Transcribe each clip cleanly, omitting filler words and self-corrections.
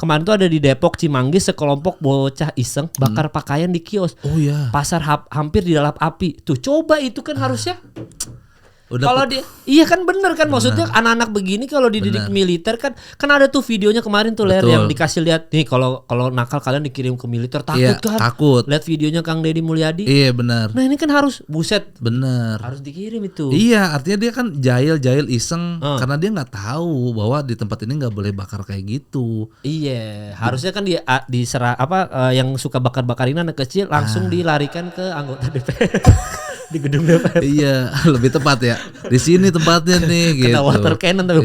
kemarin tuh ada di Depok Cimanggis sekelompok bocah iseng bakar pakaian di kios. Oh iya. Pasar hampir dilalap api. Tuh coba itu kan harusnya. Udah Kalau dia, iya kan bener kan, maksudnya anak-anak begini kalau dididik militer kan ada tuh videonya kemarin tuh Ler yang dikasih lihat nih kalau nakal kalian dikirim ke militer takut iya, kan? Takut. Lihat videonya Kang Deddy Mulyadi. Iya benar. Nah ini kan harus buset. Bener. Harus dikirim itu. Iya, artinya dia kan jahil iseng karena dia nggak tahu bahwa di tempat ini nggak boleh bakar kayak gitu. Iya, harusnya kan diserah yang suka bakar-bakar ini anak kecil langsung dilarikan ke anggota DPR. Di gedung DPR. Iya, lebih tepat ya. Di sini tempatnya nih gitu. Kena water cannon tapi.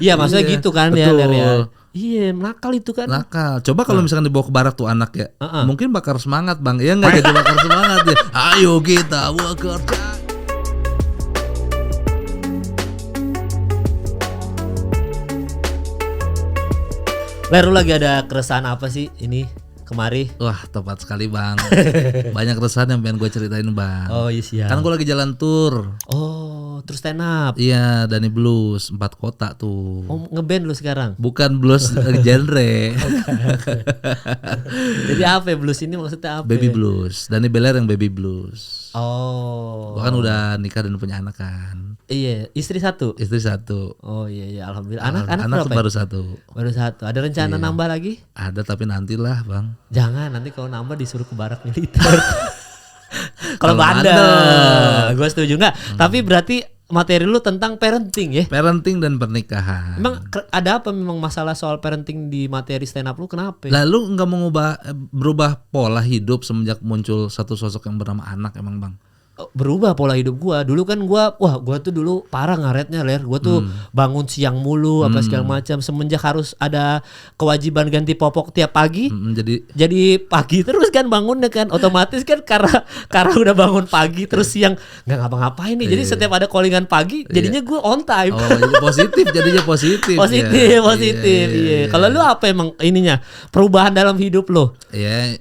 Iya, maksudnya gitu kan ya, Ler ya. Iya, nakal itu kan. Nakal. Coba kalau misalkan dibawa ke barak tuh anak ya, mungkin bakar semangat Bang. Ya nggak jadi bakar semangat ya. Ayo kita bakar. Ler, lu lagi ada keresahan apa sih ini kemari? Wah, tepat sekali Bang. Banyak keresahan yang pengen gue ceritain Bang. Oh iya siap. Kan gue lagi jalan tour. Oh, terus stand up. Iya, Dhani Blues 4 kota tuh. Oh, ngeband lu sekarang? Bukan blues genre. Jadi apa ya blues ini maksudnya apa? Baby blues. Dhani Beler yang baby blues. Oh. Gua kan udah nikah dan punya anak kan. Iya, istri 1. Istri 1. Oh iya alhamdulillah. Anak berapa baru ya? Baru 1. Ada rencana nambah lagi? Ada tapi nantilah Bang. Jangan, nanti kalau nambah disuruh ke barak militer. Kalau bandel. Gue setuju enggak? Tapi berarti materi lu tentang parenting ya? Parenting dan pernikahan. Emang ada apa memang masalah soal parenting di materi stand up lu kenapa? Lalu nggak mau berubah pola hidup semenjak muncul satu sosok yang bernama anak emang Bang? Berubah pola hidup gua. Dulu kan gua tuh dulu parah ngaretnya Ler. Gua tuh bangun siang mulu apa segala macam. Semenjak harus ada kewajiban ganti popok tiap pagi. Jadi pagi terus kan bangunnya kan. Otomatis kan karena udah bangun pagi terus siang nggak ngapa-ngapain nih. Jadi setiap ada callingan pagi jadinya gua on time. Oh, jadinya positif. Positif. Iya. Kalau lu apa emang ininya? Perubahan dalam hidup lo? Iya.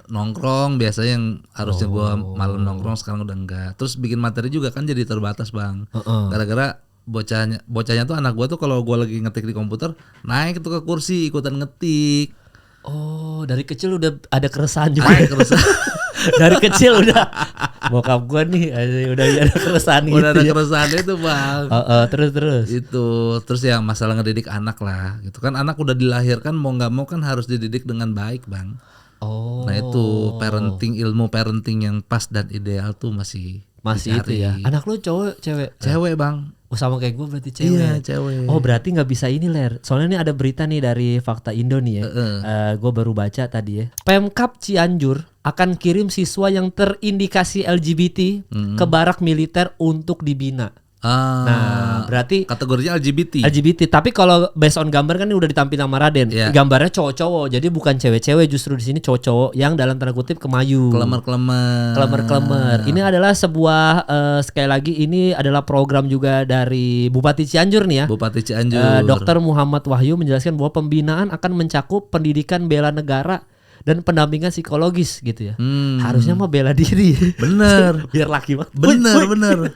Nongkrong biasanya yang harusnya gue malam nongkrong sekarang udah enggak. Terus bikin materi juga kan jadi terbatas Bang. Gara-gara bocahnya tuh anak gue tuh kalau gue lagi ngetik di komputer naik tuh ke kursi ikutan ngetik. Oh, dari kecil udah ada keresahan juga. Dari kecil udah bokap gue nih udah ada keresahan gitu. Udah ada keresahan itu Bang. Terus. Itu terus ya masalah ngedidik anak lah. Gitu kan anak udah dilahirkan mau nggak mau kan harus dididik dengan baik Bang. Oh. Nah itu ilmu parenting yang pas dan ideal tuh masih itu ya. Anak lu cowok cewek? Cewek Bang. Oh sama kayak gue berarti cewek. Iya cewek. Oh berarti nggak bisa ini Ler. Soalnya ini ada berita nih dari Fakta Indo nih ya. Gue baru baca tadi ya. Pemkab Cianjur akan kirim siswa yang terindikasi LGBT ke barak militer untuk dibina. Nah, berarti kategorinya LGBT. Tapi kalau based on gambar kan ini udah ditampilin sama Raden. Gambarnya cowok-cowok. Jadi bukan cewek-cewek, justru di sini cowok-cowok yang dalam tanda kutip kemayu. Klemer. Ini adalah sebuah sekali lagi ini adalah program juga dari Bupati Cianjur nih ya. Bupati Cianjur. Dr. Muhammad Wahyu menjelaskan bahwa pembinaan akan mencakup pendidikan bela negara dan pendampingan psikologis gitu ya. Harusnya mah bela diri. Bener. Biar laki banget. Bener.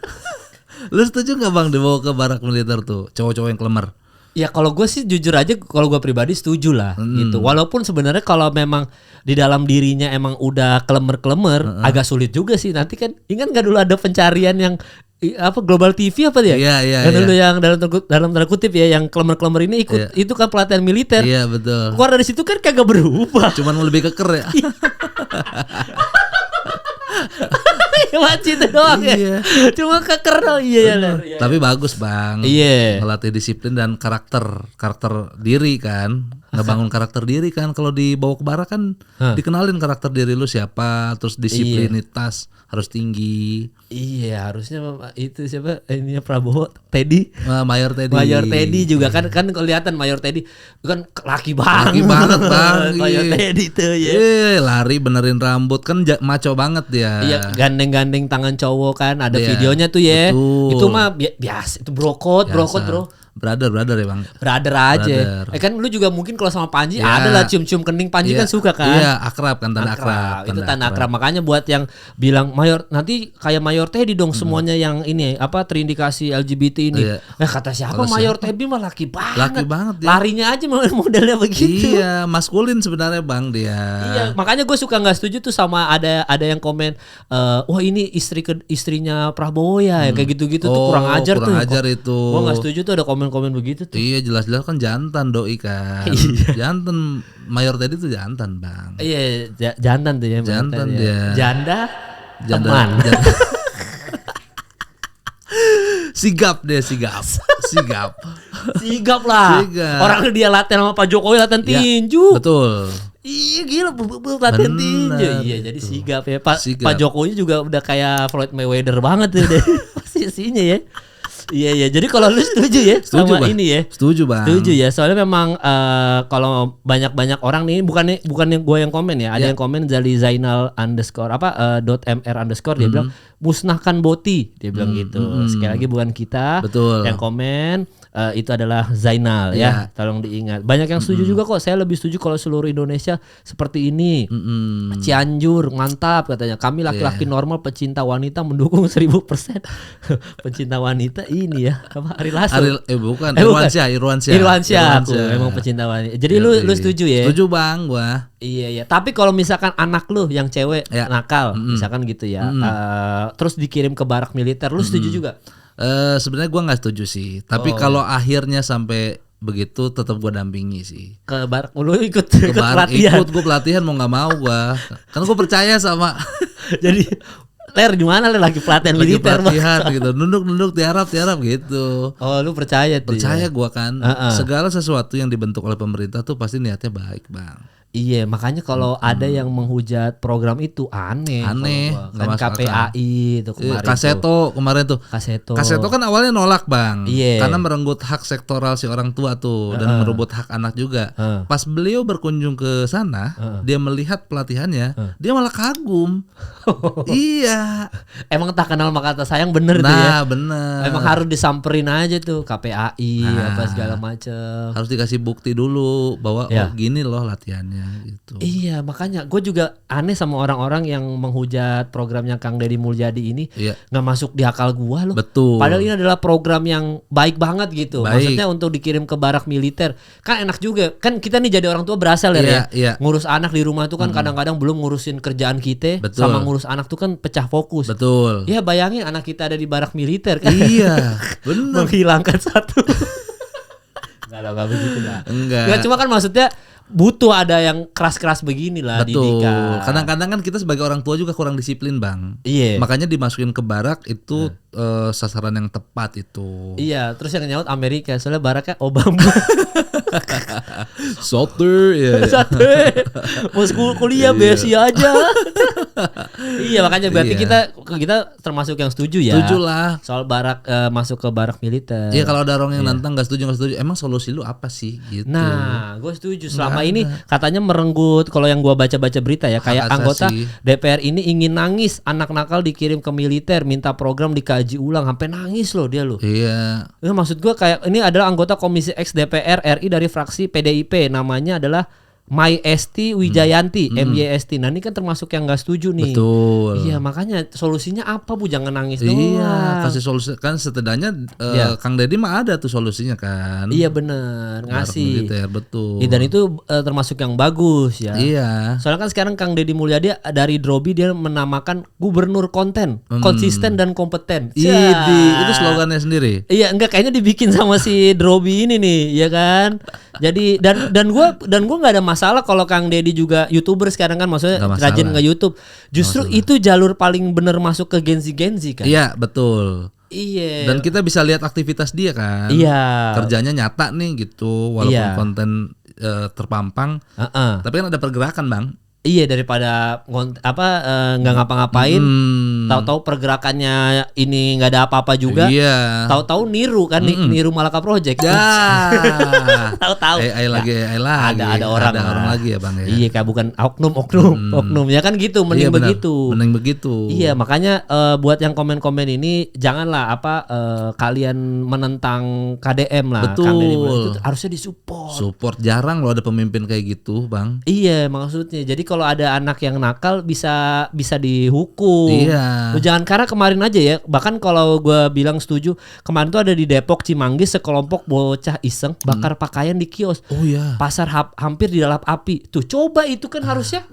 Lu setuju gak Bang dibawa ke barak militer tuh cowok-cowok yang klemer? Ya kalau gue sih jujur aja kalau gue pribadi setuju lah gitu. Walaupun sebenarnya kalau memang di dalam dirinya emang udah klemer-klemer agak sulit juga sih. Nanti kan ingat gak dulu ada pencarian yang Global TV apa dia? Iya. Dulu yang dalam tanda kutip ya yang klemer-klemer ini ikut itu kan pelatihan militer. Iya betul. Keluar dari situ kan kagak berubah. Cuman lebih keker ya. Macet doang ya. Cuma keker doang. Iya. Tapi bagus Bang. Iya. Melatih disiplin dan karakter diri kan. Ngebangun karakter diri kan. Kalau dibawa ke barak kan dikenalin karakter diri lu siapa. Terus disiplinitas harus tinggi. Iya, harusnya itu siapa? Ininya Prabowo, Teddy. Mayor Teddy juga kan kelihatan Mayor Teddy kan laki banget. Bang. Mayor Teddy tuh ya. Lari benerin rambut kan maco banget dia. Iya, gandeng-gandeng tangan cowok kan ada videonya tuh ya. Betul. Itu mah biasa, itu brokot bro. Brother ya Bang. Brother aja. Kan lu juga mungkin kalau sama Panji ada lah cium-cium kening. Panji kan suka kan. Iya, akrab kan, tanda akrab. Itu tanda akrab. Makanya buat yang bilang Mayor nanti kayak Mayor Mayor Teddy dong semuanya yang ini apa terindikasi LGBT ini. Kata siapa Mayor Teddy mah laki banget. Dia. Larinya aja modelnya begitu. Iya, maskulin sebenarnya Bang dia. Iya, makanya gue suka nggak setuju tuh sama ada yang komen, wah ini istrinya Prabowo ya, kayak gitu-gitu tuh kurang ajar tuh. Kurang ajar itu. Gue nggak setuju tuh ada komen-komen begitu tuh. Iya, jelas-jelas kan jantan doi kan. Jantan Mayor Teddy tuh jantan Bang. Iya, jantan tuh ya. Jantan dia. Janda. Teman. Sigap lah. Sigap. Orang dia latihan sama Pak Jokowi latihan tinju. Betul. Iya gila latihan tinju. Iya jadi sigap ya. Pak Jokowi juga udah kayak Floyd Mayweather banget ya deh posisinya ya. Iya. Jadi kalau lu setuju ya sama bang. Ini ya? Setuju Bang. Setuju ya. Soalnya memang kalau banyak orang nih bukan gue yang komen ya. Ada yang komen dari Zainal _mr_ dia bilang musnahkan Boti. Dia bilang gitu. Sekali lagi bukan kita. Betul. Yang komen itu adalah Zainal ya. Tolong diingat. Banyak yang setuju juga kok. Saya lebih setuju kalau seluruh Indonesia seperti ini. Cianjur mantap katanya. Kami laki-laki normal pecinta wanita mendukung 1000%. Pecinta wanita ini ya apa Ari Lasso? Bukan. Irwansyah aku emang pecinta wanita. Jadi lu setuju ya? Setuju Bang gua. Iya. Tapi kalau misalkan anak lu yang cewek nakal, misalkan gitu ya, terus dikirim ke barak militer, lu setuju juga? Sebenarnya gua nggak setuju sih. Tapi kalau akhirnya sampai begitu tetap gua dampingi sih. Ke barak lu ikut pelatihan. Ikut gua pelatihan mau nggak mau gua. Karena gua percaya sama. Jadi di mana lagi pelatihan militer gitu. Nunduk tiarap gitu. Oh, lu percaya tuh. Percaya gua kan. Segala sesuatu yang dibentuk oleh pemerintah tuh pasti niatnya baik, Bang. Iya, makanya kalau ada yang menghujat program itu aneh. Kan KPAI itu kemarin. Kemarin tuh. Kaseto kan awalnya nolak Bang. Karena merenggut hak sektoral si orang tua tuh dan merebut hak anak juga. Pas beliau berkunjung ke sana, dia melihat pelatihannya, dia malah kagum. Iya. Emang tak kenal maka kata sayang bener tuh ya. Nah bener. Emang harus disamperin aja tuh KPAI apa segala macem. Harus dikasih bukti dulu bahwa gini loh latihannya. Gitu. Iya makanya gue juga aneh sama orang-orang yang menghujat programnya Kang Deddy Mulyadi ini nggak masuk di akal gue loh. Betul. Padahal ini adalah program yang baik banget gitu. Maksudnya untuk dikirim ke barak militer kan enak juga. Kan kita nih jadi orang tua berasa ya. Ngurus anak di rumah tuh kan kadang-kadang belum ngurusin kerjaan kita. Betul. Sama ngurus anak tuh kan pecah fokus. Betul. Ya bayangin anak kita ada di barak militer kan. Iya benar. Menghilangkan satu. Enggak begitu lah. Enggak. Ya, cuma kan maksudnya butuh ada yang keras-keras begini lah. Betul. Didikan. Kadang-kadang kan kita sebagai orang tua juga kurang disiplin Bang. Iya. Makanya dimasukin ke barak itu sasaran yang tepat itu. Iya. Terus yang nyaut Amerika soalnya baraknya Obama. Soter ya. Mau kuliah besi aja. Iya makanya berarti kita termasuk yang setuju ya. Setuju lah. Soal barak masuk ke barak militer. Iya kalau ada orang yang nantang nggak setuju. Emang solusi lu apa sih gitu? Nah, gue setuju. Selama ini katanya merenggut. Kalau yang gue baca-baca berita ya, kayak anggota DPR ini ingin nangis anak nakal dikirim ke militer, minta program dikaji ulang, sampai nangis loh dia loh. Iya. Maksud gue kayak ini adalah anggota Komisi X DPR RI dari fraksi PDIP, namanya adalah Mayesti Wijayanti, MYST. Nah ini kan termasuk yang nggak setuju nih. Betul. Iya makanya solusinya apa Bu? Jangan nangis doang. Iya kasih solusi kan setidaknya Kang Deddy mah ada tuh solusinya kan. Iya benar ngasih. Militer, betul. Dan itu termasuk yang bagus ya. Iya. Soalnya kan sekarang Kang Deddy Mulyadi dari Drobi dia menamakan gubernur konten, konsisten dan kompeten. Itu slogannya sendiri. Iya enggak kayaknya dibikin sama si Drobi ini nih, ya kan. Jadi dan gua nggak ada masalah kalau Kang Deddy juga YouTuber sekarang kan, maksudnya rajin nge-YouTube. Justru itu jalur paling bener masuk ke Gen Z kan. Iya, betul. Iya. Dan kita bisa lihat aktivitas dia kan. Iya. Kerjanya nyata nih gitu, walaupun konten terpampang. Tapi kan ada pergerakan, Bang. Iya daripada nggak ngapa-ngapain, tahu-tahu pergerakannya ini nggak ada apa-apa juga, tahu-tahu niru kan, niru Malaka Project. Tahu-tahu. Ada orang lagi ya Bang ya. Iya kayak bukan oknum ya kan gitu, mending begitu. Iya makanya buat yang komen-komen ini janganlah kalian menentang KDM lah. Betul. Itu harusnya disupport. Jarang loh ada pemimpin kayak gitu Bang. Iya maksudnya jadi kalau ada anak yang nakal bisa dihukum. Iya. Jangan karena kemarin aja ya. Bahkan kalau gue bilang setuju, kemarin tuh ada di Depok Cimanggis sekelompok bocah iseng bakar pakaian di kios. Oh iya. Pasar hampir dilalap api. Tuh coba itu kan harusnya.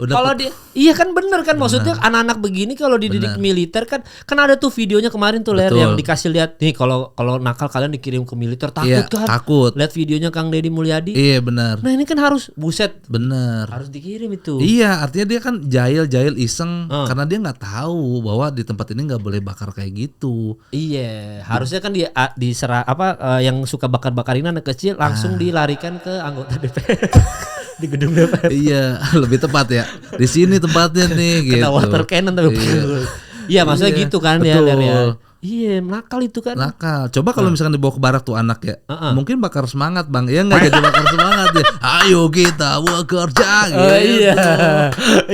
Udah Kalau dia, iya kan bener kan, maksudnya anak-anak begini kalau dididik militer kan ada tuh videonya kemarin tuh Ler yang dikasih lihat nih, kalau nakal kalian dikirim ke militer takut iya, kan? Takut. Lihat videonya Kang Deddy Mulyadi. Iya benar. Nah ini kan harus buset. Bener. Harus dikirim itu. Iya, artinya dia kan jahil iseng karena dia nggak tahu bahwa di tempat ini nggak boleh bakar kayak gitu. Iya, harusnya kan dia diserah yang suka bakar-bakarin anak kecil langsung dilarikan ke anggota DPR. Di gedung DPR. Iya, lebih tepat ya. Di sini tempatnya nih gitu. Kena water cannon tapi. Iya, maksudnya gitu kan ya, Ler ya. Iya, nakal itu kan. Nakal. Coba kalau misalkan dibawa ke barak tuh anak ya, mungkin bakar semangat bang. Ya nggak jadi bakar semangat ya. Ayo kita bekerja. Gitu. Oh iya,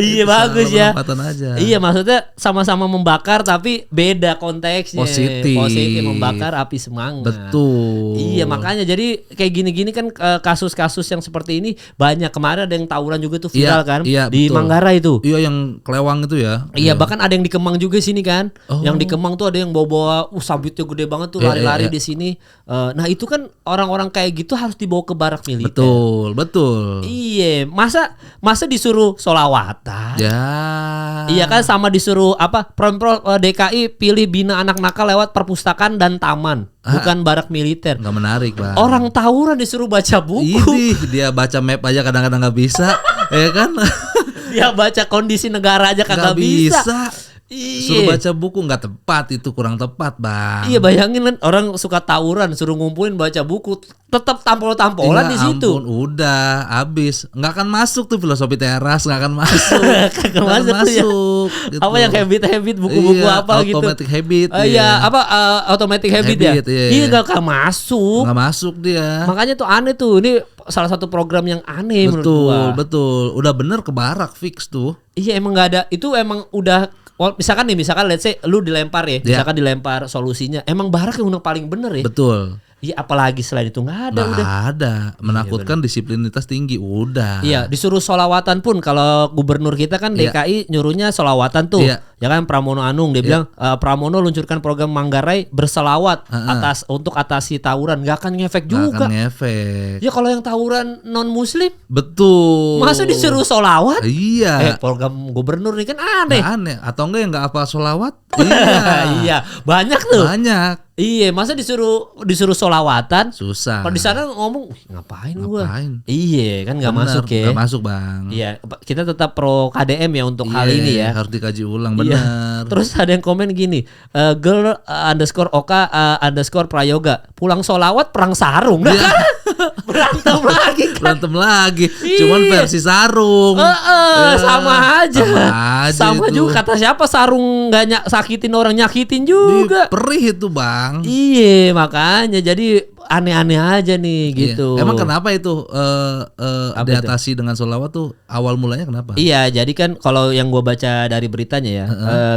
iya bagus ya. Aja. Iya, maksudnya sama-sama membakar tapi beda konteksnya. Positif membakar api semangat. Betul. Iya, makanya jadi kayak gini-gini kan kasus-kasus yang seperti ini banyak. Kemarin ada yang tawuran juga tuh viral kan di Manggarai itu. Iya, yang Kelewang itu ya. Iya, bahkan ada yang di Kemang juga sini kan. Yang di Kemang tuh ada yang bawa sabitnya gede banget tuh lari-lari di sini. Nah itu kan orang-orang kayak gitu harus dibawa ke barak militer. Betul. Iya, masa disuruh solawatan. Ya. Iya kan, sama disuruh Pemprov DKI pilih bina anak nakal lewat perpustakaan dan taman, bukan barak militer. Nggak menarik bang. Orang tawuran disuruh baca buku. Ini dia baca map aja kadang-kadang nggak bisa, ya kan? Dia baca kondisi negara aja kagak bisa. Suruh baca buku nggak tepat, itu kurang tepat bang. Iya, bayangin kan orang suka tawuran suruh ngumpulin baca buku, tetap tampol-tampolan di situ. Udah habis, nggak akan masuk tuh filosofi teras, nggak akan masuk. Kagak masuk. Gitu. Apa yang habit buku-buku apa gitu? Automatic habit. Iya, automatic habit ya? Iya, nggak akan masuk. Nggak masuk dia. Makanya tuh aneh tuh, ini salah satu program yang aneh menurut gua. Betul. Udah bener ke barak fix tuh. Iya, emang nggak ada. Itu emang udah. Misalkan let's say lu dilempar ya, misalkan dilempar solusinya, emang barak yang paling bener ya. Betul. Iya, apalagi selain itu nggak ada. Nggak ada, menakutkan, disiplinitas tinggi, udah. Iya, disuruh solawatan pun kalau gubernur kita kan DKI nyuruhnya solawatan tuh, ya kan Pramono Anung dia bilang Pramono luncurkan program Manggarai berselawat untuk atasi tawuran, nggak akan ngefek juga. Nggak akan ngefek. Ya kalau yang tawuran non Muslim, betul. masa disuruh solawat? Iya. Program gubernur ini kan aneh. Aneh, atau enggak yang nggak apa solawat? Iya, banyak tuh. Banyak. Iya, masa disuruh solawatan? Susah. Kalau di sana ngomong, ngapain gua? Ngapain? Iya, kan nggak masuk ya. Nggak masuk bang. Iya, kita tetap pro KDM ya untuk hal ini ya. Harus dikaji ulang, benar. Iya. Terus ada yang komen gini, girl _ Oka _ Prayoga, pulang solawat perang sarung. Nah, kan? Berantem lagi kan? Berantem lagi. Cuman versi sarung. Sama aja. Sama itu. juga, kata siapa sarung nggak sakitin orang, nyakitin juga. Perih itu bang. Iya, makanya jadi aneh-aneh aja nih gitu. Emang kenapa itu diatasi dengan sholawat tuh awal mulanya kenapa? Iya, jadi kan kalau yang gue baca dari beritanya ya,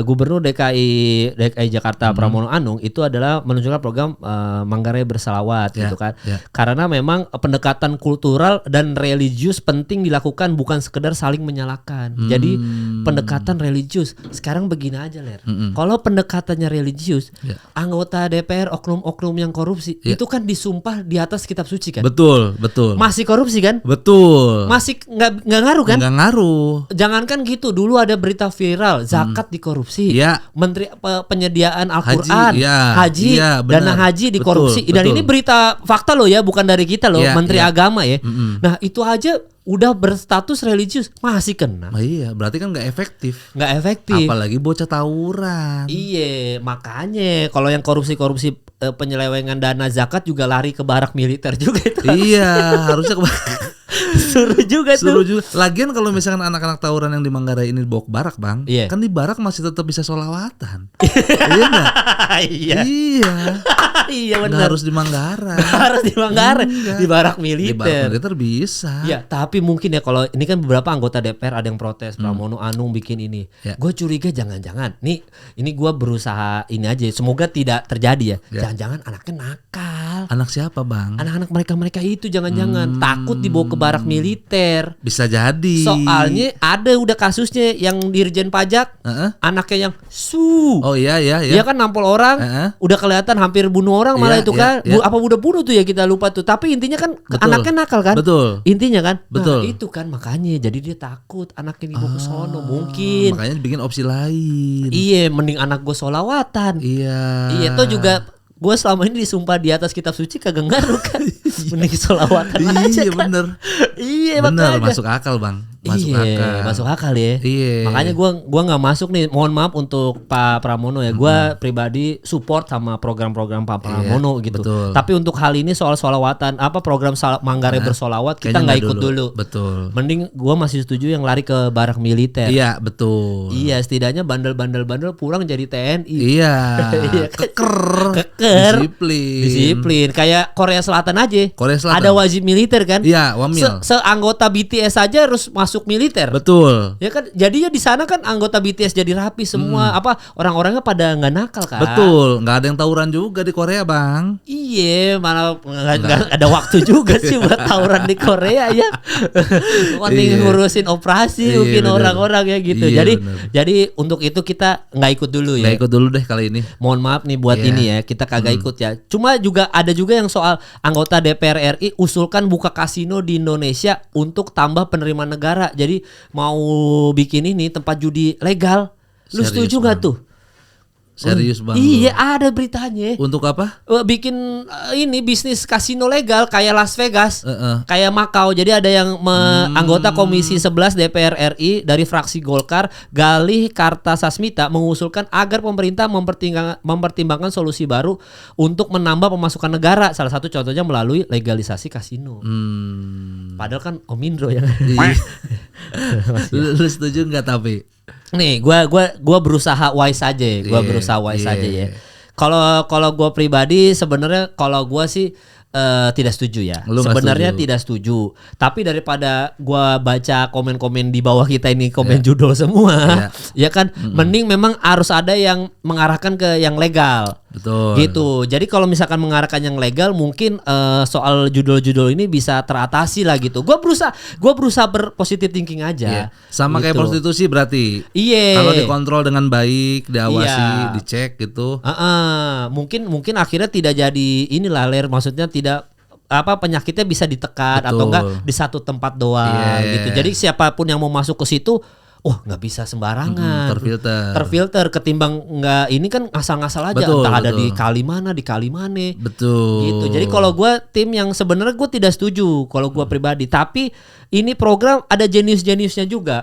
Gubernur DKI Jakarta Pramono Anung itu adalah menunjukkan program Manggarai berselawat gitu kan. Karena memang pendekatan kultural dan religius penting dilakukan, bukan sekedar saling menyalahkan. Jadi pendekatan religius. Sekarang begini aja Ler. Kalau pendekatannya religius, anggota DPR oknum-oknum yang korupsi itu kan disumpah di atas kitab suci kan. Betul. Masih korupsi kan? Betul. Masih nggak ngaruh kan? Nggak ngaruh. Jangankan gitu, dulu ada berita viral zakat dikorupsi. Menteri penyediaan Al-Qur'an, haji, dana haji dikorupsi. Dan ini berita fakta loh ya, bukan dari kita loh, Menteri Agama ya. Nah, itu aja udah berstatus religius masih kena. Iya, berarti kan nggak efektif. Nggak efektif. Apalagi bocah tawuran. Iya, makanya kalau yang korupsi penyelewengan dana zakat juga lari ke barak militer juga itu. Iya, harusnya ke Suruh juga. Lagian kalau misalkan anak-anak tawuran yang di Manggarai ini dibawa ke barak bang, kan di barak masih tetap bisa sholawatan. Iya nggak? Iya benar. Harus di Manggarai. Di barak militer. Di barak militer bisa. Ya, tapi mungkin ya kalau ini kan beberapa anggota DPR ada yang protes Pramono Anung bikin ini. Gue curiga jangan-jangan nih, ini gue berusaha ini aja, semoga tidak terjadi ya. Jangan-jangan anaknya nakal. Anak siapa bang? Anak-anak mereka itu jangan-jangan takut dibawa ke barak militer. Bisa jadi. Soalnya ada udah kasusnya yang Dirjen Pajak, anaknya yang Oh iya. Dia kan nampol orang, udah kelihatan hampir bunuh orang malah itu kan. Apa udah bunuh tuh ya kita lupa tuh. Tapi intinya kan anaknya nakal kan. Betul. Intinya kan. Betul. Nah, itu kan makanya jadi dia takut anaknya dibawa ke sono mungkin. Makanya bikin opsi lain. Iya, mending anak gue sholawatan. Iya, tuh juga gue selama ini disumpah di atas kitab suci kagak ngaruh kan. Mending sholawatan aja kan. Bener. Iya, bener, makanya. masuk akal bang. Masuk akal ya. Iya. Makanya gua nggak masuk nih. Mohon maaf untuk Pak Pramono ya. Gua pribadi support sama program-program Pak Pramono gitu. Betul. Tapi untuk hal ini soal sholawatan, program Manggarai bersolawat kita nggak ikut dulu. Betul. Mending gua masih setuju yang lari ke barak militer. Iya betul. Iya, setidaknya bandel-bandel pulang jadi TNI. Iya. Keker. Disiplin. Kayak Korea Selatan aja. Korea Selatan. Ada wajib militer kan? Iya, wamil. Seanggota BTS aja harus masuk militer. Betul. Ya kan, jadinya di sana kan anggota BTS jadi rapi semua. Orang-orangnya pada nggak nakal kan? Betul. Nggak ada yang tawuran juga di Korea bang. Iya, malah nggak ada waktu juga sih buat tawuran di Korea ya. Mending ngurusin operasi mungkin orang-orang ya gitu. Jadi untuk itu kita nggak ikut dulu ya. Nggak ikut dulu deh kali ini. Mohon maaf nih buat ini ya, kita kagak ikut ya. Cuma juga ada juga yang soal anggota DPR RI usulkan buka kasino di Indonesia untuk tambah penerimaan negara. Jadi mau bikin ini tempat judi legal. Lu setuju gak tuh? Serius bang? Iya, ada beritanya. Untuk apa? Bikin ini bisnis kasino legal kayak Las Vegas, kayak Makau. Jadi ada yang anggota Komisi 11 DPR RI dari fraksi Golkar, Galih Kartasasmita mengusulkan agar pemerintah mempertimbangkan solusi baru untuk menambah pemasukan negara. Salah satu contohnya melalui legalisasi kasino. Padahal kan Om Indro yang lu setuju nggak tapi? Nih, gua berusaha wise aja, aja ya. Kalau gua pribadi sebenarnya kalau gua sih tidak setuju ya. Sebenarnya tidak setuju. Tapi daripada gua baca komen-komen di bawah kita ini judul semua, ya kan, mending memang harus ada yang mengarahkan ke yang legal. Betul. Gitu. Jadi kalau misalkan mengarahkan yang legal, mungkin soal judul-judul ini bisa teratasi lah gitu. Gua berusaha berpositif thinking aja. Sama gitu. Kayak prostitusi berarti. Iya. Kalau dikontrol dengan baik, diawasi, dicek gitu. Mungkin akhirnya tidak jadi inilah maksudnya tidak penyakitnya bisa ditekan. Betul. Atau enggak di satu tempat doang gitu. Jadi siapapun yang mau masuk ke situ nggak bisa sembarangan, terfilter ketimbang nggak ini kan ngasal-ngasal aja. Betul, entah ada di kali mana. Betul. Gitu. Jadi kalau gue tim yang sebenarnya gue tidak setuju kalau gue pribadi, tapi ini program ada jenius-jeniusnya juga,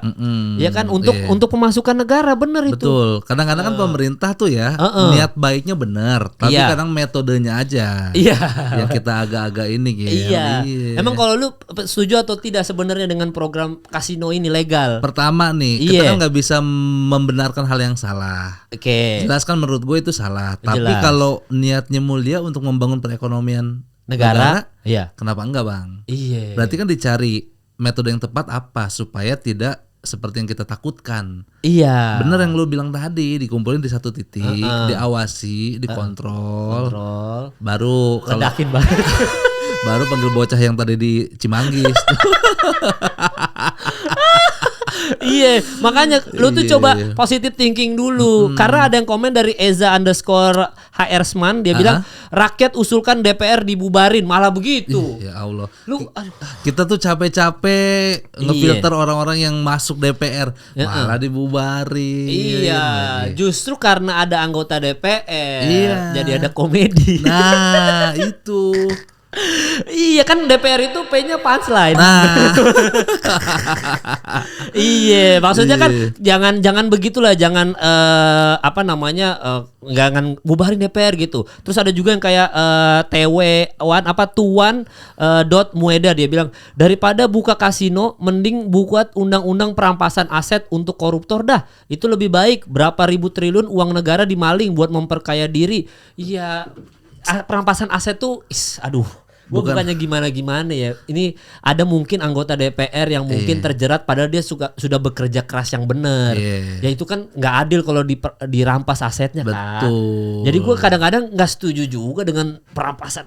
ya kan, untuk pemasukan negara, bener itu. Betul. Kadang-kadang kan pemerintah tuh ya niat baiknya benar, tapi kadang metodenya aja yang kita agak-agak ini gitu. Iya. Emang kalau lu setuju atau tidak sebenarnya dengan program kasino ini legal? Pertama nih, kita kan nggak bisa membenarkan hal yang salah. Oke. Jelas kan menurut gue itu salah. Tapi kalau niatnya mulia untuk membangun perekonomian negara, kenapa enggak bang? Iya. Berarti kan dicari metode yang tepat apa supaya tidak seperti yang kita takutkan. Iya. Bener yang lu bilang tadi, dikumpulin di satu titik, diawasi, dikontrol. Baru ledakin banget. Baru panggil bocah yang tadi di Cimanggis. Iya, makanya lu tuh coba positive thinking dulu. Karena ada yang komen dari Eza_HRsman, dia bilang rakyat usulkan DPR dibubarin, malah begitu. Ya Allah. Kita tuh capek-capek ngefilter orang-orang yang masuk DPR, malah dibubarin. Iya, justru karena ada anggota DPR, jadi ada komedi. Nah, itu. Iya kan, DPR itu P-nya punchline. Iya, maksudnya kan jangan begitulah, jangan jangan bubarin DPR gitu. Terus ada juga yang kayak Tuan.Mueda, dia bilang daripada buka kasino mending buat undang-undang perampasan aset untuk koruptor dah. Itu lebih baik, berapa ribu triliun uang negara dimaling buat memperkaya diri. Iya, perampasan aset tuh Gue bukannya gimana-gimana ya. Ini ada mungkin anggota DPR yang mungkin terjerat padahal dia sudah bekerja keras yang benar. Ya itu kan nggak adil kalau dirampas asetnya kan. Betul. Jadi gue kadang-kadang nggak setuju juga dengan perampasan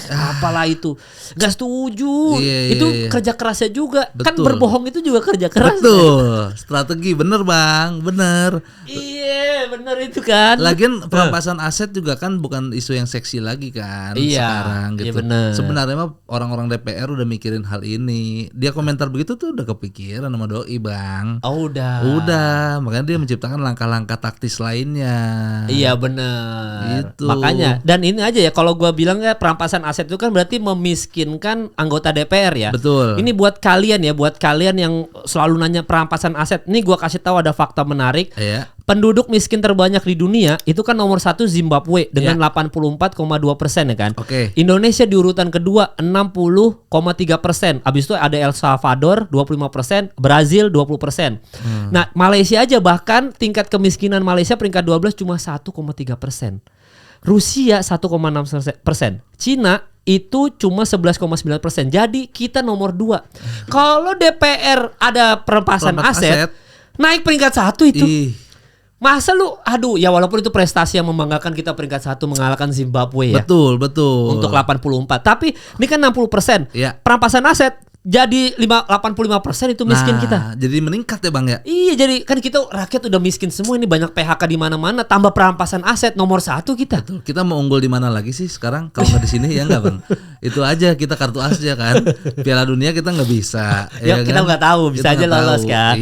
apalah itu. Nggak setuju. Itu kerja kerasnya juga. Betul. Kan berbohong itu juga kerja keras. Betul. Strategi bener Bang, bener. Iya bener itu kan. Lagian perampasan aset juga kan bukan isu yang seksi lagi kan sekarang gitu. Sebenarnya mah orang-orang DPR udah mikirin hal ini. Dia komentar begitu tuh udah kepikiran sama doi Bang. Oh udah. Udah, makanya dia menciptakan langkah-langkah taktis lainnya. Iya benar. Gitu. Makanya dan ini aja ya kalau gua bilang ya perampasan aset itu kan berarti memiskinkan anggota DPR ya. Betul. Ini buat kalian ya, buat kalian yang selalu nanya perampasan aset. Ini gua kasih tahu ada fakta menarik. Iya. Penduduk miskin terbanyak di dunia itu kan nomor 1 Zimbabwe dengan 84,2% ya kan. Oke. Indonesia di urutan kedua 60,3%. Abis itu ada El Salvador 25%, Brazil 20%. Nah Malaysia aja bahkan tingkat kemiskinan Malaysia peringkat 12 cuma 1,3%. Rusia 1,6%. Cina itu cuma 11,9%. Jadi kita nomor 2. Kalau DPR ada perampasan aset, naik peringkat 1 itu. Masa lu, aduh ya walaupun itu prestasi yang membanggakan kita peringkat 1 mengalahkan Zimbabwe ya. Betul. Untuk 84. Tapi ini kan 60%. Iya. Perampasan aset jadi 85% itu miskin kita. Jadi meningkat ya Bang ya. Iya, jadi kan kita rakyat udah miskin semua ini banyak PHK di mana-mana, tambah perampasan aset nomor 1 kita. Betul. Kita mau unggul di mana lagi sih sekarang kalau nggak di sini ya enggak Bang. Itu aja kita kartu as aja kan. Piala Dunia kita nggak bisa. Ya kita kan? nggak tahu, bisa Kita aja lolos kan.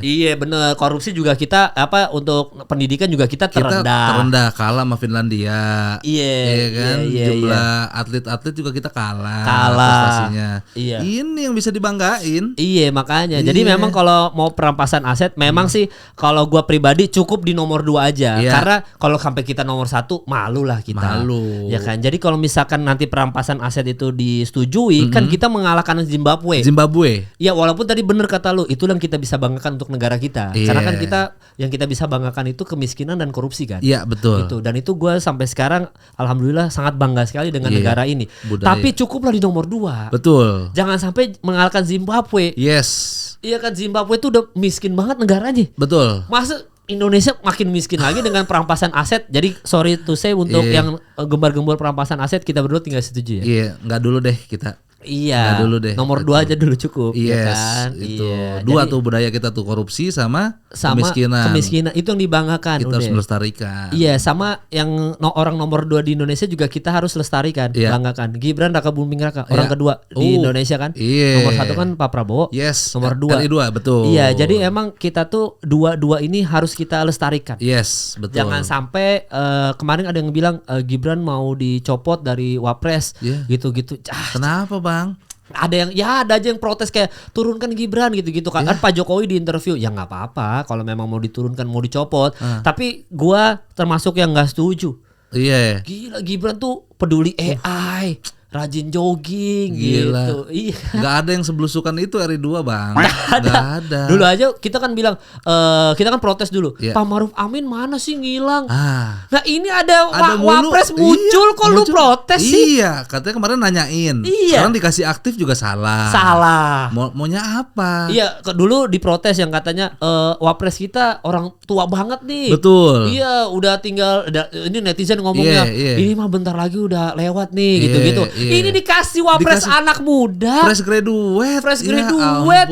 Iya bener. Korupsi juga kita untuk pendidikan juga kita terendah. Kita terendah kalah sama Finlandia. Iya kan. Iya, Jumlah atlet-atlet juga kita kalah. Prestasinya. Iya. Ini yang bisa dibanggain. Iya makanya. Jadi memang kalau mau perampasan aset memang sih kalau gua pribadi cukup di nomor 2 aja. Karena kalau sampai kita nomor 1 malu lah kita. Malu. Ya kan. Jadi kalau misalkan nanti perampasan aset itu disetujui kan kita mengalahkan Zimbabwe. Ya walaupun tadi bener kata lu, itu yang kita bisa banggakan untuk negara kita. Karena kan yang kita bisa banggakan itu kemiskinan dan korupsi kan. Iya betul. Itu dan itu gue sampai sekarang alhamdulillah sangat bangga sekali dengan negara ini. Budaya. Tapi cukuplah di nomor 2. Betul. Jangan sampai mengalahkan Zimbabwe. Yes. Iya kan Zimbabwe itu udah miskin banget negaranya. Betul. Masa Indonesia makin miskin lagi dengan perampasan aset. Jadi sorry to say untuk yang gembar-gembor perampasan aset kita berdua tinggal setuju ya. Iya, nggak dulu deh kita. Iya. Dulu deh. Nomor 2 aja dulu cukup. Yes, ya kan? itu. Iya. 2 tuh budaya kita tuh korupsi sama kemiskinan. Itu yang dibanggakan. Kita harus melestarikan. Iya, sama yang orang nomor 2 di Indonesia juga kita harus lestarikan, banggakan. Gibran Raka Buming Raka, orang kedua di Indonesia kan. Nomor 1 kan Pak Prabowo. Yes. Nomor 2. RI 2 betul. Iya, jadi emang kita tuh dua ini harus kita lestarikan. Yes, betul. Jangan sampai kemarin ada yang bilang Gibran mau dicopot dari Wapres gitu-gitu. Kenapa, Bang? Ada aja yang protes kayak turunkan Gibran gitu-gitu kan. Kan Pak Jokowi di interview ya nggak apa-apa kalau memang mau diturunkan mau dicopot. Tapi gua termasuk yang nggak setuju. Iya. Gila Gibran tuh peduli AI. Rajin jogging. Gila. Gitu. Iya. Gak ada yang seblusukan itu RI 2 Bang. Gak ada. Dulu aja kita kan bilang kita kan protes dulu. Yeah. Pak Maruf Amin mana sih ngilang? Nah ini ada mulu, Wapres muncul kok lu protes sih? Iya, katanya kemarin nanyain. Iya. Sekarang dikasih aktif juga salah. Maunya apa? Iya, dulu diprotes yang katanya Wapres kita orang tua banget nih. Betul. Iya, udah tinggal ini netizen ngomongnya. Ini mah bentar lagi udah lewat nih gitu-gitu. Ini dikasih Wapres anak muda. Fresh graduate. Ya,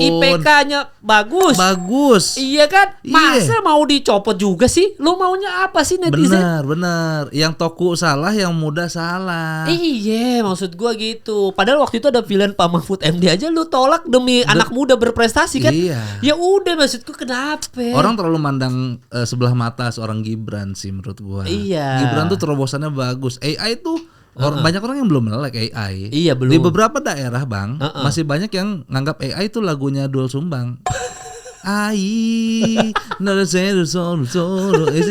IPK-nya bagus. Iya kan? Masa mau dicopot juga sih? Lu maunya apa sih netizen? Benar. Yang Toku salah, yang muda salah. Iya, maksud gua gitu. Padahal waktu itu ada pilihan Pak Mahfud MD aja lu tolak demi anak muda berprestasi kan? Iya. Ya udah maksudku kenapa? Orang terlalu mandang sebelah mata seorang Gibran sih menurut gua. Iya. Gibran tuh terobosannya bagus. AI tuh banyak orang yang belum melek AI. Iya, belum. Di beberapa daerah Bang, masih banyak yang nganggap AI itu lagunya Doel Sumbang.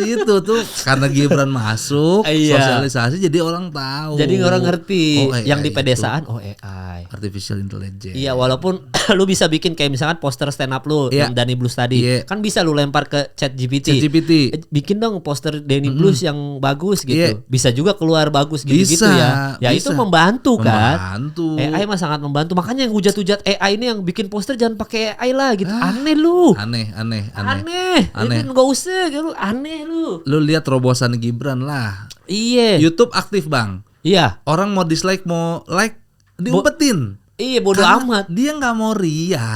Itu tuh karena Gibran masuk sosialisasi jadi orang tahu. Jadi orang ngerti yang di AI pedesaan itu. AI. Artificial intelligence. Iya, walaupun lu bisa bikin kayak misalkan poster stand up lu yang Danny Blues tadi. Kan bisa lu lempar ke ChatGPT. Bikin dong poster Danny Blues yang bagus gitu. Bisa juga keluar bagus gitu-gitu ya. Ya bisa. Itu membantu kan. AI mah sangat membantu. Makanya yang hujat-hujat AI ini yang bikin poster jangan pakai AI lah gitu. Aneh lu. Aneh. Itu enggak usah gitu. Aneh lu. Lu lihat terobosan Gibran lah. Iya. YouTube aktif, Bang. Iya. Orang mau dislike mau like diumpetin. Iya, bodo amat. Dia nggak mau ria.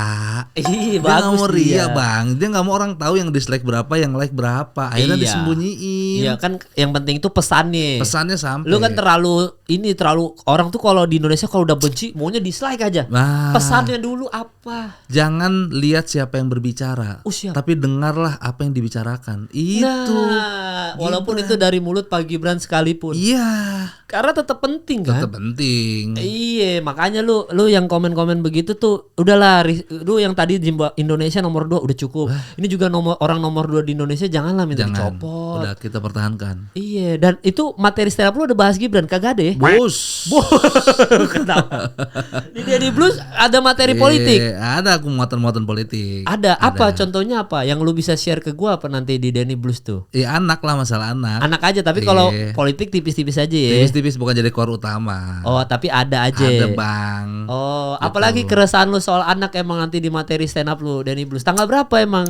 Iya, dia nggak mau ria, Bang. Dia nggak mau orang tahu yang dislike berapa, yang like berapa. Akhirnya disembunyiin. Iya kan, yang penting itu pesannya. Pesannya sampai. Lu kan terlalu orang tuh kalau di Indonesia kalau udah benci maunya dislike aja. Pesannya dulu apa? Jangan lihat siapa yang berbicara, tapi dengarlah apa yang dibicarakan. Itu. Walaupun itu dari mulut Pak Gibran sekalipun. Iya. Karena tetap penting kan? Tetap penting. Iya, makanya lu yang komen-komen begitu tuh udahlah, lu yang tadi di Indonesia nomor 2 udah cukup. Ini juga orang nomor 2 di Indonesia janganlah minta dicopot. Udah kita pertahankan. Iya, dan itu materi stand up lu udah bahas Gibran kagak ada ya? Bos. Kenapa? Di Danny Blues ada materi politik. Ada muatan-muatan politik. Ada. Apa contohnya apa yang lu bisa share ke gua apa nanti di Danny Blues tuh? Iya, anak lah, masalah anak. Anak aja, tapi kalau politik tipis-tipis aja ya. Tipis-tipis, bukan jadi core utama. Oh, tapi ada aja. Ada, Bang. Oh, gitu. Apalagi keresahan lu soal anak emang nanti di materi stand up lu Danny Blues. Tanggal berapa emang?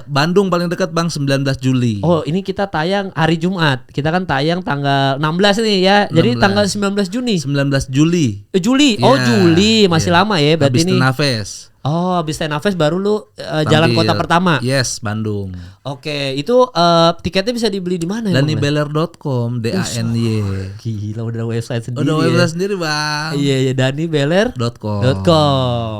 Bandung paling dekat, Bang, 19 Juli. Oh, ini kita tayang hari Jumat. Kita kan tayang tanggal 16 nih ya. 16. Jadi tanggal 19 Juni. 19 Juli. Juli. Yeah. Oh, Juli. Masih lama ya berarti ini. Habis Tenafes. Oh, habis Tenafes baru lu jalan kota pertama. Yes, Bandung. Oke, itu tiketnya bisa dibeli di mana ya? DaniBeller.com, DANY. Gila, udah website sendiri. Udah website sendiri, Bang. Iya, DaniBeller.com.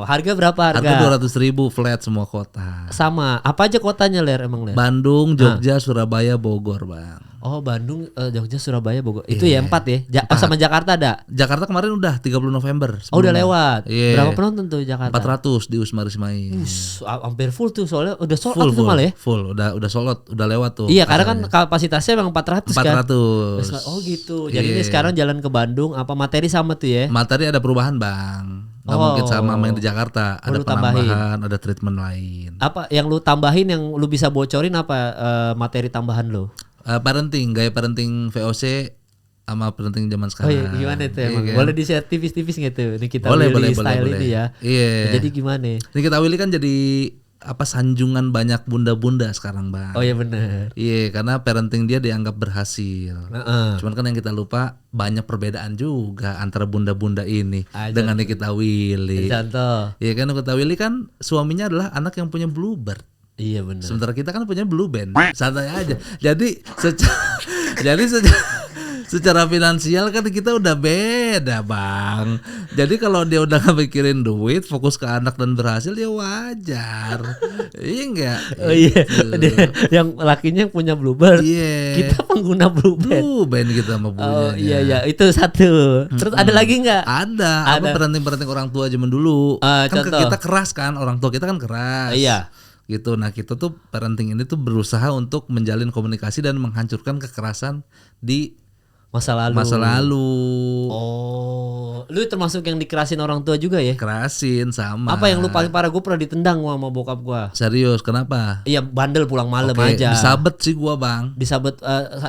Harga berapa harga? Harga 200.000 flat semua kota. Sama. Apa aja kotanya, Ler, emang, Ler? Bandung, Jogja, Surabaya, Bogor, Bang. Oh, Bandung, Jogja, Surabaya, Bogor. Itu ya 4 ya? Sama Jakarta ada? Jakarta kemarin udah 30 November. Oh, udah lewat. Berapa penonton tuh Jakarta? 400 di Usmar Ismail. Hampir full tuh, soalnya udah sold out tuh malah ya? Full, udah sold out, udah lewat tuh. Iya, karena kan kapasitasnya memang 400 kan? 400. Oh gitu. Jadi ini sekarang jalan ke Bandung, apa materi sama tuh ya? Materi ada perubahan, Bang. Nggak mungkin sama yang di Jakarta. Ada penambahan, ada treatment lain. Apa yang lu tambahin, yang lu bisa bocorin apa materi tambahan lu? Parenting, gaya parenting VOC sama parenting zaman sekarang. Oh iya, gimana itu emang? Kan? Boleh di-share tipis-tipis gitu. Ini kita boleh, style boleh. ini ya. Iya. Jadi gimana? Ini kita Willy kan jadi sanjungan banyak bunda-bunda sekarang, Bang. Oh iya, benar. Iya, karena parenting dia dianggap berhasil. Cuman kan yang kita lupa banyak perbedaan juga antara bunda-bunda ini dengan Nikita Willy. Contoh. Iya kan, Nikita Willy kan suaminya adalah anak yang punya Bluebird. Iya, benar. Sementara kita kan punya Blue Band. Santai aja. Jadi secara finansial kan kita udah beda, Bang. Jadi kalau dia udah gak mikirin duit, fokus ke anak dan berhasil, ya wajar. Iya enggak? Oh iya. Yang lakinya yang punya Bluebird. Iya. Kita pengguna Blue Band. Blue Band kita sama punya. Oh iya, itu satu. Terus ada lagi enggak? Ada. Apa parenting orang tua zaman dulu. Kan kita keras kan, orang tua kita kan keras. Iya. Gitu. Nah, kita tuh parenting ini tuh berusaha untuk menjalin komunikasi dan menghancurkan kekerasan di masa lalu. Oh, lu termasuk yang dikerasin orang tua juga ya? Kerasin sama. Apa yang lu paling parah? Gue pernah ditendang sama bokap gua. Serius, kenapa? Iya, bandel pulang malam aja. Disabet sih gua, Bang. Disabet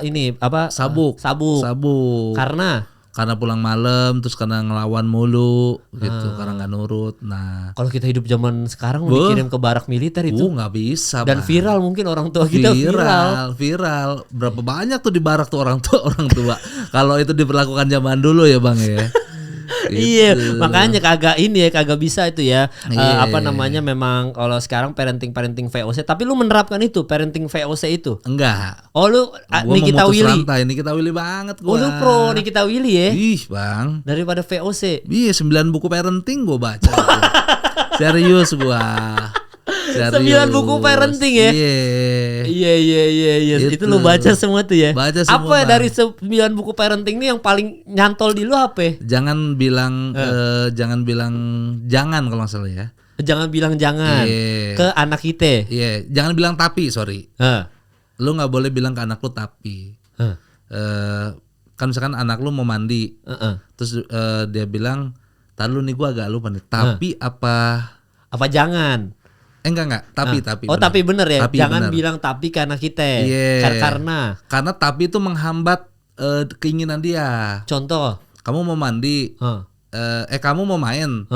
ini apa? Sabuk. Karena pulang malam, terus karena ngelawan mulu gitu, karena nggak nurut. Nah, kalau kita hidup zaman sekarang dikirim ke barak militer itu nggak bisa. Dan Bang. Viral mungkin orang tua kita viral. Berapa banyak tuh di barak tuh orang tua. Kalau itu diperlakukan zaman dulu ya, Bang ya. Gitu. Iya, makanya kagak bisa itu ya. Apa namanya, memang kalau sekarang parenting VOC, tapi lu menerapkan itu parenting VOC itu? Enggak. Oh, lu Nikita Willy. Nikita Willy banget gua. Oh, lu pro Nikita Willy ya? Ih, Bang. Daripada VOC. Iya, 9 buku parenting gua baca. Serius gua. 9 buku parenting ya? Iya. Itu lu baca semua tuh ya? Baca semua. Apa dari 9 buku parenting ini yang paling nyantol di lu apa? Jangan bilang jangan kalau nggak salah ya. Jangan bilang jangan ke anak kita. Iya, jangan bilang tapi, sorry. Lu nggak boleh bilang ke anak lu tapi. Kan misalkan anak lu mau mandi, terus dia bilang, "Tar lu nih gua agak lupa nih. Tapi apa jangan?" Enggak. Tapi. Oh, tapi bener ya. Tapi jangan bener. bilang tapi karena kita. Karena tapi itu menghambat keinginan dia. Contoh, Kamu mau mandi, kamu mau main,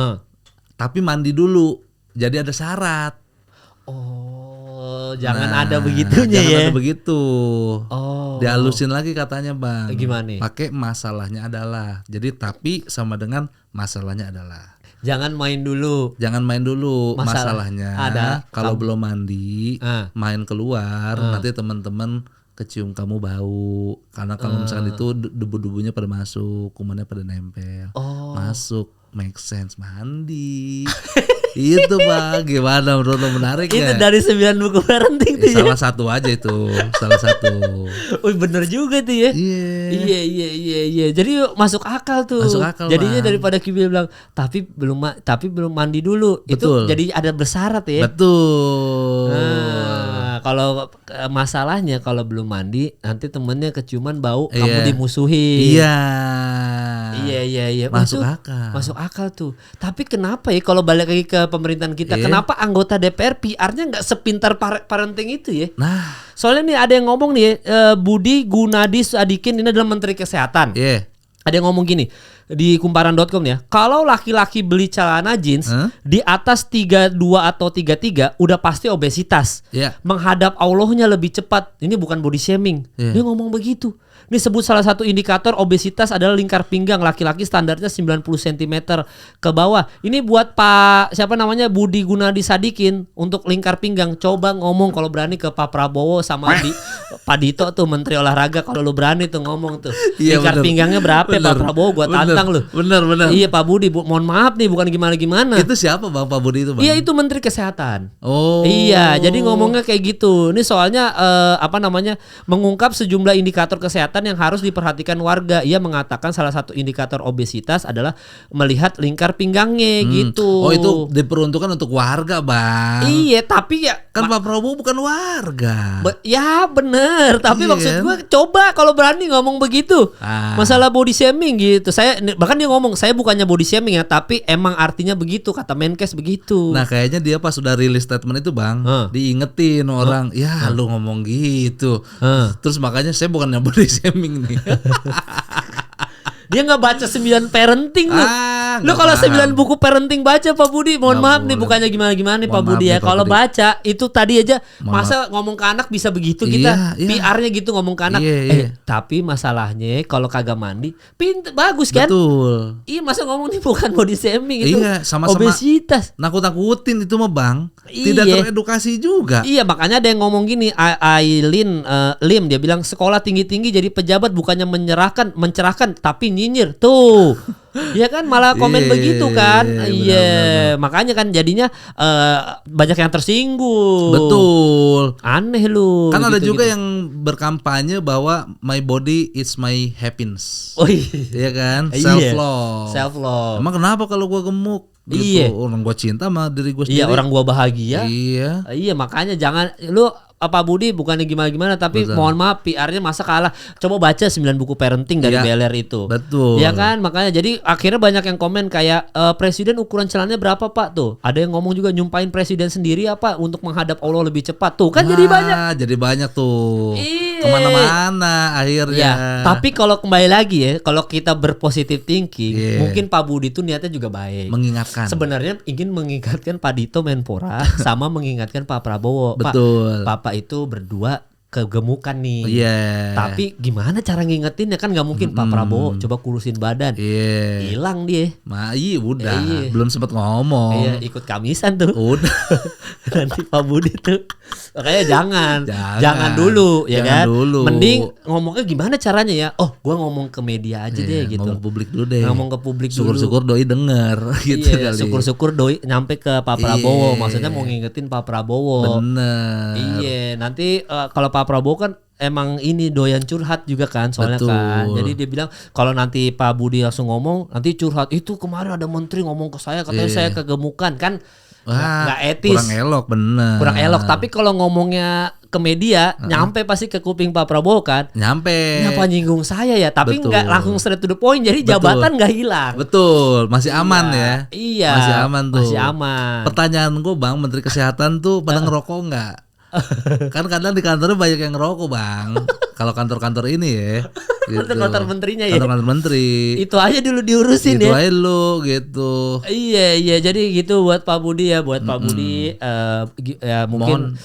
tapi mandi dulu. Jadi ada syarat. Oh, jangan ada begitunya jangan ya. ada begitu. Oh. Dihalusin lagi katanya Bang. Gimana? Pakai masalahnya adalah. Jadi tapi sama dengan masalahnya adalah. Jangan main dulu. Masalahnya ada. Kalau belum mandi, main keluar, nanti teman-teman kecium kamu bau. Karena kalau misalkan itu debu-debunya pada masuk, kumannya pada nempel. Masuk, make sense, mandi. Itu Pak, gimana menurut lo, menarik ya? Itu dari 9 buku parenting tuh ya. Salah satu aja itu, salah satu. Oh bener juga tuh ya. Iya. Jadi masuk akal tuh. Jadinya Bang. Daripada Kibil bilang tapi belum mandi dulu. Betul. Itu jadi ada bersyarat ya. Betul. Nah, kalau masalahnya kalau belum mandi nanti temennya keciuman bau, kamu dimusuhin. Iya. Masuk akal tuh. Tapi kenapa ya kalau balik lagi ke pemerintahan kita, kenapa anggota DPR PR-nya nggak sepintar parenting itu ya? Nah, soalnya nih ada yang ngomong nih, Budi Gunadi Sadikin ini adalah Menteri Kesehatan. Ada yang ngomong gini di kumparan.com ya, kalau laki-laki beli celana jeans di atas 32 atau 33 udah pasti obesitas. Menghadap Allahnya lebih cepat. Ini bukan body shaming. Dia ngomong begitu. Ini sebut salah satu indikator obesitas adalah lingkar pinggang laki-laki standarnya 90 cm ke bawah. Ini buat Pak siapa namanya Budi Gunadi Sadikin untuk lingkar pinggang. Coba ngomong kalau berani ke Pak Prabowo sama Pak Dito tuh Menteri Olahraga, kalau lu berani tuh ngomong tuh. Lingkar pinggangnya berapa Pak Prabowo, gua tantang lu. Bener. Iya Pak Budi, mohon maaf nih bukan gimana-gimana. Itu siapa Bang Pak Budi itu Bang? Iya itu Menteri Kesehatan. Oh. Iya, jadi ngomongnya kayak gitu. Ini soalnya mengungkap sejumlah indikator kesehatan yang harus diperhatikan warga. Ia mengatakan salah satu indikator obesitas adalah melihat lingkar pinggangnya gitu. Oh itu diperuntukkan untuk warga Bang. Iya tapi ya kan Pak Prabowo bukan warga. Ya bener. Tapi maksud gue coba kalau berani ngomong begitu. Masalah body shaming gitu. Saya bahkan dia ngomong saya bukannya body shaming ya, tapi emang artinya begitu, kata Menkes begitu. Nah kayaknya dia pas sudah rilis statement itu Bang, diingetin orang, lu ngomong gitu. Terus makanya saya bukannya body shaming nih. Dia nggak baca 9 parenting lu kalau 9 buku parenting baca Pak Budi, mohon maaf nih bukannya gimana nih Pak Budi ya. Kalau baca itu tadi aja masa ngomong ke anak bisa begitu kita. PR-nya gitu ngomong ke anak. Tapi masalahnya kalau kagak mandi bagus kan? Betul. Iya masa ngomong nih bukan body shaming itu. Sama-sama obesitas. Nakut-nakutin itu mah Bang. Tidak teredukasi juga. Iya makanya ada yang ngomong gini, Aileen Lim dia bilang sekolah tinggi-tinggi jadi pejabat bukannya mencerahkan tapi nyinyir tuh. Ya kan malah komen begitu kan. Iya, makanya kan jadinya banyak yang tersinggung. Betul. Aneh lu. Kan ada juga yang berkampanye bahwa my body is my happiness. Oh iya kan? Self love. Emang kenapa kalau gua gemuk? Gitu. Orang gua cinta sama diri gua sendiri. Iya, orang gua bahagia. Iya, makanya jangan lu Pak Budi bukannya gimana-gimana tapi mohon maaf PR-nya masa kalah. Coba baca 9 buku parenting dari BLR itu. Betul. Ya kan? Makanya jadi akhirnya banyak yang komen kayak presiden ukuran celananya berapa Pak tuh? Ada yang ngomong juga nyumpain presiden sendiri apa untuk menghadap Allah lebih cepat. Tuh kan jadi banyak. Jadi banyak tuh. Kemana-mana akhirnya. Ya, tapi kalau kembali lagi ya, kalau kita berpositif thinking, mungkin Pak Budi itu niatnya juga baik. Mengingatkan. Sebenarnya ingin mengingatkan Pak Dito Menpora sama mengingatkan Pak Prabowo. Betul. Pak itu berdua kegemukan nih. Tapi gimana cara ngingetinnya kan nggak mungkin Pak Prabowo coba kurusin badan. Hilang dia. Udah. Belum sempat ngomong. Ikut kamisan tuh. Udah. Nanti Pak Budi tuh. Makanya jangan dulu ya kan. Mending ngomongnya gimana caranya ya. Oh, gua ngomong ke media aja deh gitu. Ngomong ke publik dulu deh. Ngomong ke publik dulu. Syukur-syukur doi denger gitu kali. Syukur-syukur doi nyampe ke Pak Prabowo. Maksudnya mau ngingetin Pak Prabowo. Bener. Nanti kalau Pak Prabowo kan emang ini doyan curhat juga kan soalnya. Betul. Kan. Jadi dia bilang kalau nanti Pak Budi langsung ngomong nanti curhat itu kemarin ada menteri ngomong ke saya katanya saya kegemukan kan. nggak etis, kurang elok, bener. Kurang elok. Tapi kalau ngomongnya ke media, nyampe pasti ke kuping Pak Prabowo kan. Nyampe. Kenapa nyinggung saya ya? Tapi nggak langsung straight to the point. Jadi jabatan nggak hilang. Betul, masih aman ya. Iya. Masih aman tuh. Masih aman. Pertanyaan gue Bang, Menteri Kesehatan tuh pada ngerokok nggak? Kan kadang di kantornya banyak yang ngerokok Bang. Kalau kantor-kantor ini ya. Gitu. Kantor menterinya ya. Kantor menteri. Itu aja dulu diurusin gitu ya. Itu aja lu gitu. Iya, jadi gitu buat Pak Budi ya, Pak Budi ya mungkin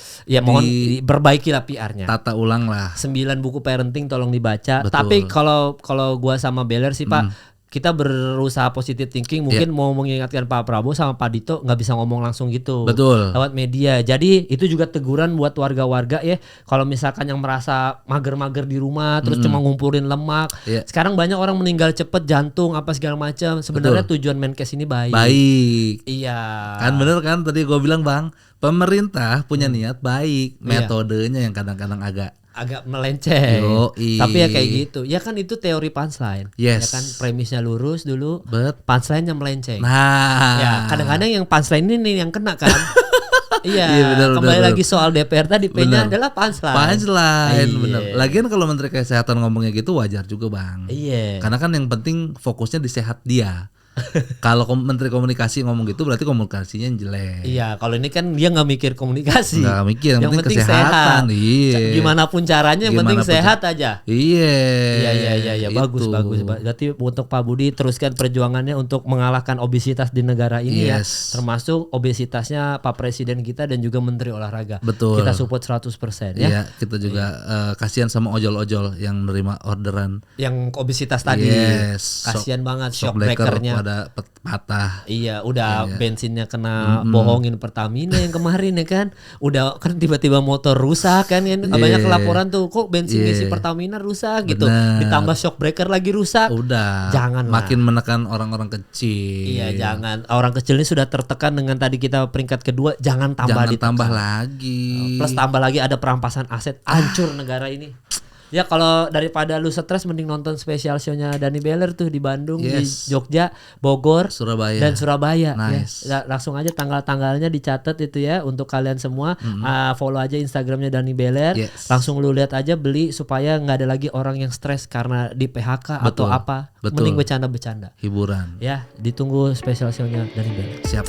mohon diperbaikilah PR-nya. Tata ulang lah. 9 buku parenting tolong dibaca. Betul. Tapi kalau gua sama Beler sih Pak, kita berusaha positive thinking, mungkin mau mengingatkan Pak Prabowo sama Pak Dito nggak bisa ngomong langsung gitu. Betul. Lewat media. Jadi itu juga teguran buat warga-warga ya. Kalau misalkan yang merasa mager-mager di rumah terus cuma ngumpulin lemak. Sekarang banyak orang meninggal cepet, jantung apa segala macam. Sebenarnya tujuan Menkes ini baik. Baik. Iya. Kan bener kan tadi gue bilang Bang, pemerintah punya niat baik, metodenya yang kadang-kadang agak melenceng. Yoi. Tapi ya kayak gitu. Ya kan itu teori punchline. Yes. Ya kan premisnya lurus dulu, punchline-nya melenceng. Nah. Ya, kadang-kadang yang punchline ini yang kena kan. Iya, bener, kembali bener. lagi soal DPR tadi, P-nya adalah punchline. Punchline, bener. Lagian kalau Menteri Kesehatan ngomongnya gitu wajar juga Bang. Iya. Karena kan yang penting fokusnya di sehat dia. Kalau Menteri Komunikasi ngomong gitu berarti komunikasinya yang jelek. Iya, kalau ini kan dia nggak mikir komunikasi. Nggak mikir, yang penting sehat. kesehatan. Iya. Gimana pun caranya, yang penting sehat aja. Iya. Iya. Bagus. Berarti untuk Pak Budi teruskan perjuangannya untuk mengalahkan obesitas di negara ini ya. Termasuk obesitasnya Pak Presiden kita dan juga Menteri Olahraga. Betul. Kita support 100% ya. Iya, kita juga kasihan sama ojol-ojol yang nerima orderan. Yang obesitas tadi. Kasihan banget shock breakernya. Pada patah. Iya, udah bensinnya kena bohongin Pertamina yang kemarin ya kan. Udah kan tiba-tiba motor rusak kan. Banyak laporan tuh kok bensin isi Pertamina rusak gitu. Ditambah shock breaker lagi rusak. Udah. Jangan makin menekan orang-orang kecil. Iya, jangan. Orang kecil ini sudah tertekan dengan tadi kita peringkat kedua, jangan tambah lagi. Plus tambah lagi ada perampasan aset, hancur negara ini. Ya kalau daripada lu stres mending nonton spesial show-nya Dani Beller tuh di Bandung, di Jogja, Bogor, dan Surabaya. Nice. Ya, langsung aja tanggal-tanggalnya dicatat itu ya untuk kalian semua. Follow aja Instagramnya Dani Beller. Langsung lu lihat aja, beli supaya nggak ada lagi orang yang stres karena di PHK atau apa. Mending bercanda-bercanda. Hiburan. Ya, ditunggu spesial show-nya Dani Beller. Siap.